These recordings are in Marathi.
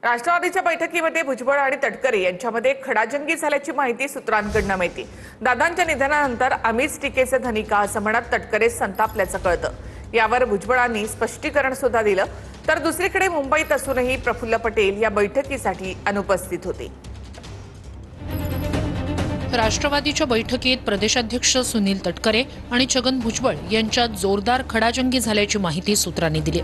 राष्ट्रवादीच्या बैठकीमध्ये भुजबळ आणि तटकरे यांच्यामध्ये खडाजंगी झाल्याची माहिती सूत्रांकडून मिळते। दादांच्या निधनानंतर आम्हीच टीकेचे धनी का असं म्हणत तटकरे संतापल्याचं कळतं। यावर भुजबळांनी स्पष्टीकरण सुद्धा दिलं। तर दुसरीकडे मुंबईत असूनही प्रफुल्ल पटेल या बैठकीसाठी अनुपस्थित होते। राष्ट्रवादीच्या बैठकीत प्रदेशाध्यक्ष सुनील तटकरे आणि छगन भुजबळ यांच्यात जोरदार खडाजंगी झाल्याची माहिती सूत्रांनी दिली।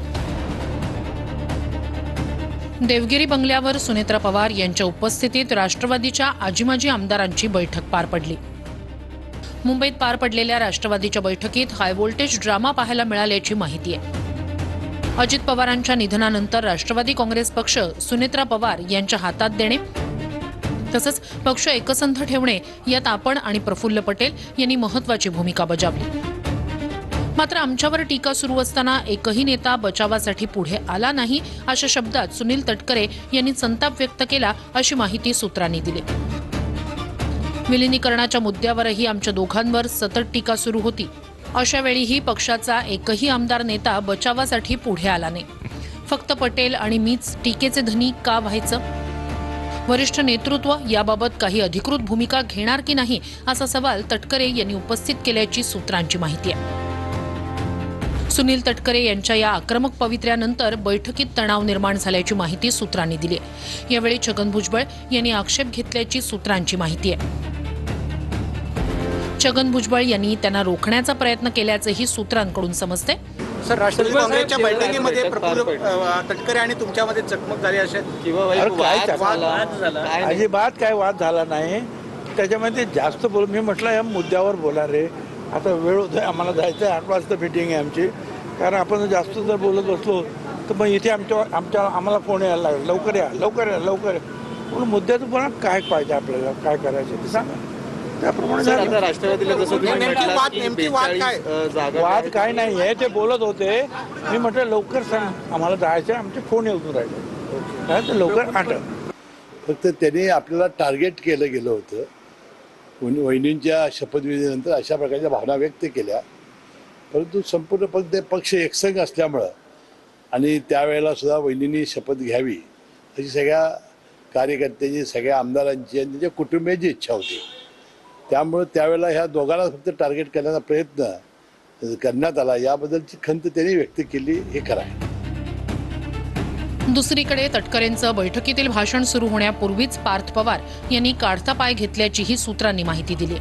देवगिरी बंगल्यावर सुनेत्रा पवार यांच्या उपस्थितीत राष्ट्रवादीच्या आजीमाजी आमदारांची बैठक पार पडली। मुंबईत पार पडलेल्या राष्ट्रवादीच्या बैठकीत हाय व्होल्टेज ड्रामा पाहायला मिळाल्याची माहिती आहे। अजित पवारांच्या निधनानंतर राष्ट्रवादी काँग्रेस पक्ष सुनेत्रा पवार यांच्या हातात देणे तसंच पक्ष एकसंध ठेवणे यात आपण आणि प्रफुल्ल पटेल यांनी महत्त्वाची भूमिका बजावली। मात्र आमच्यावर टीका सुरू असताना एकही नेता बचावासाठी पुढे आला नाही अशा शब्दात सुनील तटकरे यांनी संताप व्यक्त केला अशी माहिती सूत्रांनी दिली। विलीनीकरणाच्या मुद्द्यावरही आमच्या दोघांवर सतत टीका सुरू होती। अशा वेळीही पक्षाचा एकही आमदार नेता बचावासाठी पुढे आला नाही। फक्त पटेल आणि मीच टीकेचे धनी का व्हायचं? वरिष्ठ नेतृत्व याबाबत काही अधिकृत भूमिका घेणार की नाही असा सवाल तटकरे यांनी उपस्थित केल्याची सूत्रांची माहिती आहे। सुनील तटकरे यांच्या या आक्रमक पवित्र्यानंतर बैठकीत तणाव निर्माण झाल्याची माहिती सूत्रांनी दिली। यावेळी छगन भुजबळ यांनी आक्षेप घेतल्याची सूत्रांची माहिती आहे। छगन भुजबळ यांनी त्यांना रोखण्याचा प्रयत्न केल्याचंही सूत्रांकडून समजते। सर, राष्ट्रवादी काँग्रेसच्या बैठकीमध्ये प्रफुल्ल तटकरे आणि तुमच्यामध्ये चकमक झाली असेल किंवा अजिबात काय वाद झाला नाही। त्याच्यामध्ये जास्त बोल मी म्हटलं या मुद्द्यावर बोला रे, आता वेळ होतोय, आम्हाला जायचं आहे, 8 वाजता मीटिंग आहे आमची। कारण आपण जास्त जर बोलत बसलो तर मग इथे आम्हाला फोन यायला लागेल, लवकर या लवकर या लवकर या म्हणून मुद्द्याचं पण काय पाहिजे आपल्याला, काय करायचं ते सांगा, त्याप्रमाणे। राष्ट्रवादीला वाद काय नाही आहे, ते बोलत होते। मी म्हटलं लवकर सांग, आम्हाला जायचं आहे, आमचे फोन येऊन राहिले तर लवकर आठ। फक्त त्यांनी आपल्याला टार्गेट केलं गेलं होतं। वहिनींच्या शपथविधीनंतर अशा प्रकारच्या भावना व्यक्त केल्या, परंतु संपूर्ण पक्ष एकसंघ असल्यामुळं आणि त्यावेळेला सुद्धा वहिनींनी शपथ घ्यावी अशी सगळ्या कार्यकर्त्यांची, सगळ्या आमदारांची आणि त्यांच्या कुटुंबियांची इच्छा होती। त्यामुळे त्यावेळेला ह्या दोघांना फक्त टार्गेट करण्याचा प्रयत्न करण्यात आला, याबद्दलची खंत त्यांनी व्यक्त केली, हे खरं आहे। दुसरीकडे तटकरेंचं बैठकीतील भाषण सुरू होण्यापूर्वीच पार्थ पवार यांनी काढता पाय घेतल्याचीही सूत्रांनी माहिती दिली।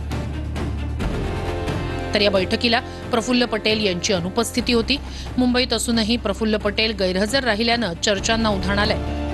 तर या बैठकीला प्रफुल्ल पटेल यांची अनुपस्थिती होती। मुंबईत असूनही प्रफुल्ल पटेल गैरहजर राहिल्यानं चर्चांना उधाण आलंय।